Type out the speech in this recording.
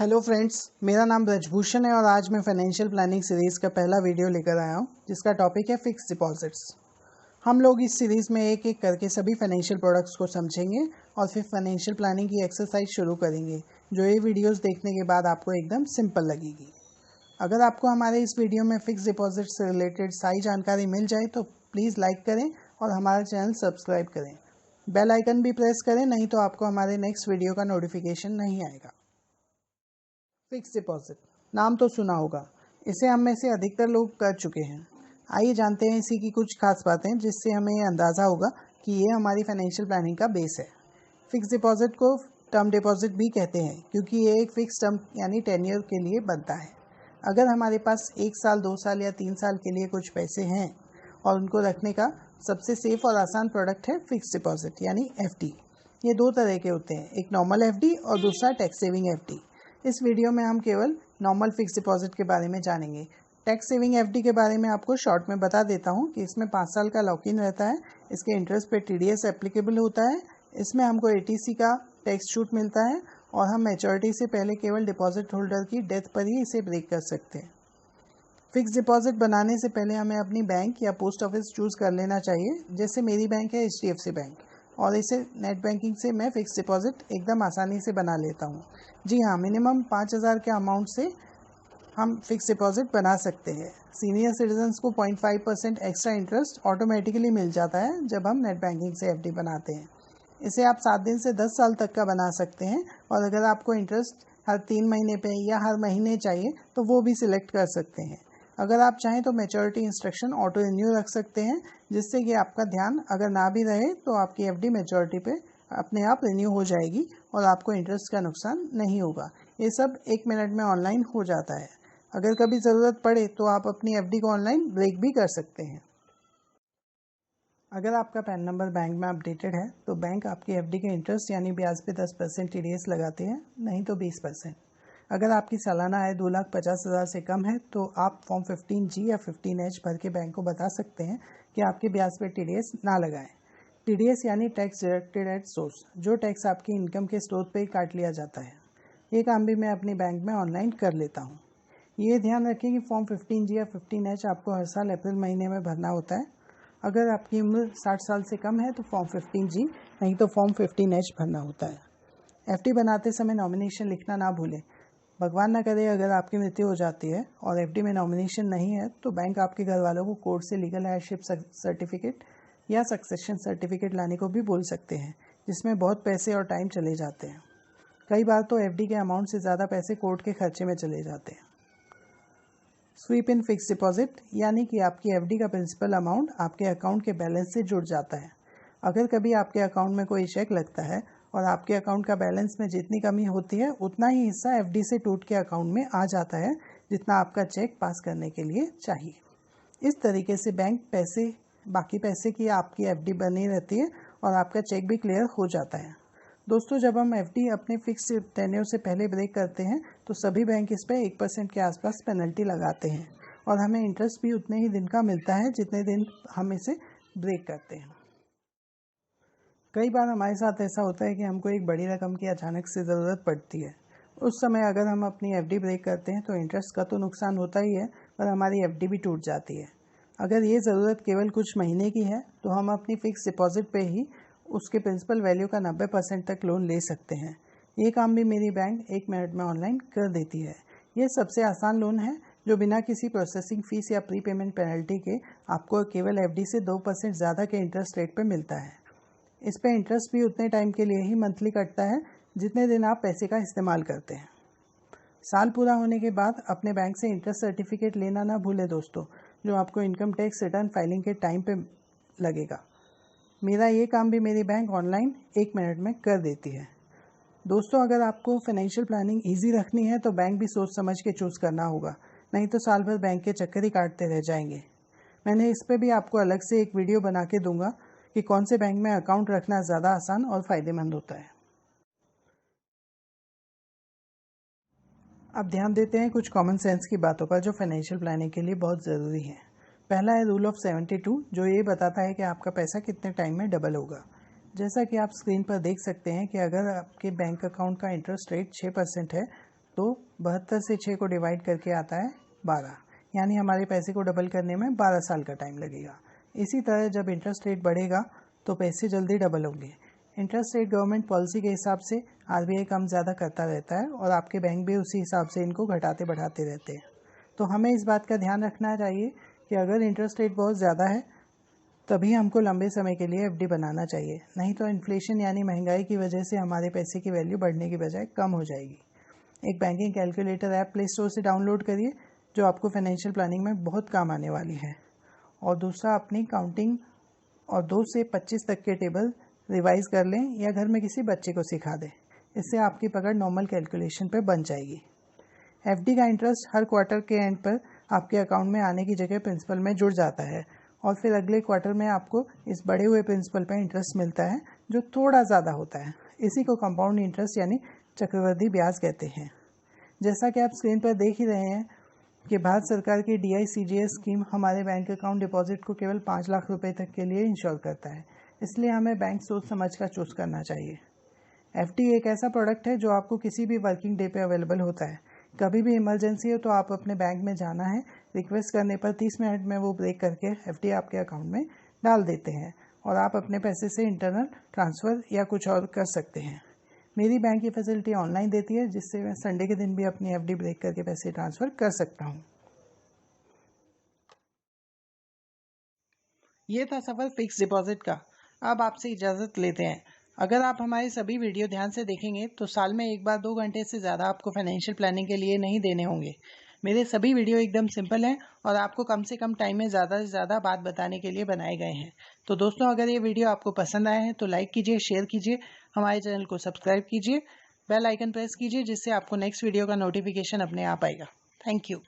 Hello friends, मेरा नाम ब्रजभूषण है और आज मैं फाइनेंशियल प्लानिंग सीरीज़ का पहला वीडियो लेकर आया हूं जिसका टॉपिक है फिक्स डिपॉजिट्स। हम लोग इस सीरीज़ में एक एक करके सभी फाइनेंशियल प्रोडक्ट्स को समझेंगे और फिर फाइनेंशियल प्लानिंग की एक्सरसाइज शुरू करेंगे, जो ये वीडियोस देखने के बाद आपको एकदम सिंपल लगेगी। अगर आपको हमारे इस वीडियो में फिक्स डिपॉजिट से रिलेटेड सारी जानकारी मिल जाए तो प्लीज़ लाइक करें और हमारा चैनल सब्सक्राइब करें। बेल आइकन भी प्रेस करें, नहीं तो आपको हमारे नेक्स्ट वीडियो का नोटिफिकेशन नहीं आएगा। फिक्स डिपॉजिट नाम तो सुना होगा, इसे हम में से अधिकतर लोग कर चुके हैं। आइए जानते हैं इसी की कुछ खास बातें जिससे हमें अंदाज़ा होगा कि ये हमारी फाइनेंशियल प्लानिंग का बेस है। फिक्स डिपॉजिट को टर्म डिपॉजिट भी कहते हैं क्योंकि ये एक फिक्स टर्म यानी टेन्योर के लिए बनता है। अगर हमारे पास 1 साल, 2 साल या 3 साल के लिए कुछ पैसे हैं और उनको रखने का सबसे सेफ और आसान प्रोडक्ट है फिक्स डिपॉजिट यानी FD। ये दो तरह के होते हैं, एक नॉर्मल FD और दूसरा टैक्स सेविंग FD। इस वीडियो में हम केवल नॉर्मल फिक्स डिपॉजिट के बारे में जानेंगे। टैक्स सेविंग FD के बारे में आपको शॉर्ट में बता देता हूँ कि इसमें 5 साल का लॉक इन रहता है। इसके इंटरेस्ट पे TDS एप्लीकेबल होता है। इसमें हमको ATC का टैक्स छूट मिलता है और हम मैच्योरिटी से पहले केवल डिपॉजिट होल्डर की डेथ पर ही इसे ब्रेक कर सकते हैं। फिक्स डिपॉजिट बनाने से पहले हमें अपनी बैंक या पोस्ट ऑफिस चूज़ कर लेना चाहिए। जैसे मेरी बैंक है HDFC बैंक, और इसे नेट बैंकिंग से मैं फ़िक्स डिपॉजिट एकदम आसानी से बना लेता हूँ। जी हाँ, मिनिमम 5,000 के अमाउंट से हम फ़िक्स डिपॉजिट बना सकते हैं। सीनियर सिटीजन्स को 0.5% एक्स्ट्रा इंटरेस्ट ऑटोमेटिकली मिल जाता है जब हम नेट बैंकिंग से FD बनाते हैं। इसे आप 7 दिन से 10 साल तक का बना सकते हैं, और अगर आपको इंटरेस्ट हर 3 महीने पे या हर महीने चाहिए तो वो भी सिलेक्ट कर सकते हैं। अगर आप चाहें तो मैच्योरिटी इंस्ट्रक्शन ऑटो रिन्यू रख सकते हैं, जिससे कि आपका ध्यान अगर ना भी रहे तो आपकी FD मैच्योरिटी पे अपने आप रिन्यू हो जाएगी और आपको इंटरेस्ट का नुकसान नहीं होगा। ये सब 1 मिनट में ऑनलाइन हो जाता है। अगर कभी ज़रूरत पड़े तो आप अपनी FD को ऑनलाइन ब्रेक भी कर सकते हैं। अगर आपका पैन नंबर बैंक में अपडेटेड है तो बैंक आपकी FD के इंटरेस्ट यानी ब्याज पे 10% TDS लगाते हैं, नहीं तो 20%। अगर आपकी सालाना आय 2,50,000 से कम है तो आप फॉर्म 15G या 15H भर के बैंक को बता सकते हैं कि आपके ब्याज पे TDS ना लगाएं। TDS यानी टैक्स डिडक्टेड एट सोर्स, जो टैक्स आपकी इनकम के स्रोत पे ही काट लिया जाता है। ये काम भी मैं अपने बैंक में ऑनलाइन कर लेता हूँ। ये ध्यान रखें कि फॉर्म 15G या 15H आपको हर साल अप्रैल महीने में भरना होता है। अगर आपकी उम्र 60 साल से कम है तो फॉर्म 15G, नहीं तो फॉर्म 15H भरना होता है। FD बनाते समय नॉमिनेशन लिखना ना भूलें। भगवान ना करे अगर आपकी मृत्यु हो जाती है और FD में नॉमिनेशन नहीं है तो बैंक आपके घर वालों को कोर्ट से लीगल हेयरशिप सर्टिफिकेट या सक्सेशन सर्टिफिकेट लाने को भी बोल सकते हैं, जिसमें बहुत पैसे और टाइम चले जाते हैं। कई बार तो FD के अमाउंट से ज़्यादा पैसे कोर्ट के खर्चे में चले जाते हैं। स्वीप इन फिक्स डिपॉजिट यानी कि आपकी FD का प्रिंसिपल अमाउंट आपके अकाउंट के बैलेंस से जुड़ जाता है। अगर कभी आपके अकाउंट में कोई चेक लगता है और आपके अकाउंट का बैलेंस में जितनी कमी होती है उतना ही हिस्सा FD से टूट के अकाउंट में आ जाता है जितना आपका चेक पास करने के लिए चाहिए। इस तरीके से बैंक बाकी पैसे की आपकी FD बनी रहती है और आपका चेक भी क्लियर हो जाता है। दोस्तों, जब हम FD अपने फिक्स टेन्योर से पहले ब्रेक करते हैं तो सभी बैंक इस पर 1% के आसपास पेनल्टी लगाते हैं और हमें इंटरेस्ट भी उतने ही दिन का मिलता है जितने दिन हम इसे ब्रेक करते हैं। कई बार हमारे साथ ऐसा होता है कि हमको एक बड़ी रकम की अचानक से ज़रूरत पड़ती है। उस समय अगर हम अपनी FD ब्रेक करते हैं तो इंटरेस्ट का तो नुकसान होता ही है, पर हमारी FD भी टूट जाती है। अगर ये ज़रूरत केवल कुछ महीने की है तो हम अपनी फ़िक्स डिपॉजिट पे ही उसके प्रिंसिपल वैल्यू का 90% तक लोन ले सकते हैं। ये काम भी मेरी बैंक 1 मिनट में ऑनलाइन कर देती है। ये सबसे आसान लोन है जो बिना किसी प्रोसेसिंग फ़ीस या प्री पेमेंट पेनल्टी के आपको केवल FD से 2% ज़्यादा के इंटरेस्ट रेट पर मिलता है। इस पर इंटरेस्ट भी उतने टाइम के लिए ही मंथली कटता है जितने दिन आप पैसे का इस्तेमाल करते हैं। साल पूरा होने के बाद अपने बैंक से इंटरेस्ट सर्टिफिकेट लेना ना भूलें दोस्तों, जो आपको इनकम टैक्स रिटर्न फाइलिंग के टाइम पे लगेगा। मेरा ये काम भी मेरी बैंक ऑनलाइन 1 मिनट में कर देती है। दोस्तों, अगर आपको फाइनेंशियल प्लानिंग ईजी रखनी है तो बैंक भी सोच समझ के चूज़ करना होगा, नहीं तो साल भर बैंक के चक्कर ही काटते रह जाएंगे। मैंने इस पर भी आपको अलग से एक वीडियो बना के दूंगा कि कौन से बैंक में अकाउंट रखना ज़्यादा आसान और फ़ायदेमंद होता है। अब ध्यान देते हैं कुछ कॉमन सेंस की बातों पर जो फाइनेंशियल प्लानिंग के लिए बहुत ज़रूरी है। पहला है रूल ऑफ 72, जो ये बताता है कि आपका पैसा कितने टाइम में डबल होगा। जैसा कि आप स्क्रीन पर देख सकते हैं कि अगर आपके बैंक अकाउंट का इंटरेस्ट रेट 6% है तो 72 से 6 को डिवाइड करके आता है 12, यानी हमारे पैसे को डबल करने में 12 साल का टाइम लगेगा। इसी तरह जब इंटरेस्ट रेट बढ़ेगा तो पैसे जल्दी डबल होंगे। इंटरेस्ट रेट गवर्नमेंट पॉलिसी के हिसाब से आरबीआई कम ज़्यादा करता रहता है और आपके बैंक भी उसी हिसाब से इनको घटाते बढ़ाते रहते हैं। तो हमें इस बात का ध्यान रखना चाहिए कि अगर इंटरेस्ट रेट बहुत ज़्यादा है तभी हमको लंबे समय के लिए एफडी बनाना चाहिए, नहीं तो इन्फ्लेशन यानी महंगाई की वजह से हमारे पैसे की वैल्यू बढ़ने की बजाय कम हो जाएगी। एक banking calculator app play store से डाउनलोड करिए जो आपको फाइनेंशियल प्लानिंग में बहुत काम आने वाली है। और दूसरा, अपनी काउंटिंग और 2 से 25 तक के टेबल रिवाइज कर लें या घर में किसी बच्चे को सिखा दें। इससे आपकी पकड़ नॉर्मल कैलकुलेशन पर बन जाएगी। एफडी का इंटरेस्ट हर क्वार्टर के एंड पर आपके अकाउंट में आने की जगह प्रिंसिपल में जुड़ जाता है और फिर अगले क्वार्टर में आपको इस बढ़े हुए प्रिंसिपल पर इंटरेस्ट मिलता है जो थोड़ा ज़्यादा होता है। इसी को कंपाउंड इंटरेस्ट यानी चक्रवृद्धि ब्याज कहते हैं। जैसा कि आप स्क्रीन पर देख ही रहे हैं कि भारत सरकार की DICGS स्कीम हमारे बैंक अकाउंट डिपॉजिट को केवल 5 लाख रुपए तक के लिए इंश्योर करता है, इसलिए हमें बैंक सोच समझ कर चूज़ करना चाहिए। एफडी एक ऐसा प्रोडक्ट है जो आपको किसी भी वर्किंग डे पे अवेलेबल होता है। कभी भी इमरजेंसी हो तो आप अपने बैंक में जाना है, रिक्वेस्ट करने पर 30 मिनट में वो ब्रेक करके एफडी आपके अकाउंट में डाल देते हैं और आप अपने पैसे से इंटरनल ट्रांसफ़र या कुछ और कर सकते हैं। मेरी बैंक ये फैसिलिटी ऑनलाइन देती है जिससे मैं संडे के दिन भी अपनी एफडी ब्रेक करके पैसे ट्रांसफ़र कर सकता हूँ। ये था सफल फिक्स डिपॉजिट का। अब आपसे इजाज़त लेते हैं। अगर आप हमारे सभी वीडियो ध्यान से देखेंगे तो साल में एक बार 2 घंटे से ज़्यादा आपको फाइनेंशियल प्लानिंग के लिए नहीं देने होंगे। मेरे सभी वीडियो एकदम सिंपल हैं और आपको कम से कम टाइम में ज़्यादा से ज़्यादा बात बताने के लिए बनाए गए हैं। तो दोस्तों, अगर ये वीडियो आपको पसंद आए हैं तो लाइक कीजिए, शेयर कीजिए, हमारे चैनल को सब्सक्राइब कीजिए, बेल आइकन प्रेस कीजिए जिससे आपको नेक्स्ट वीडियो का नोटिफिकेशन अपने आप आएगा। Thank you.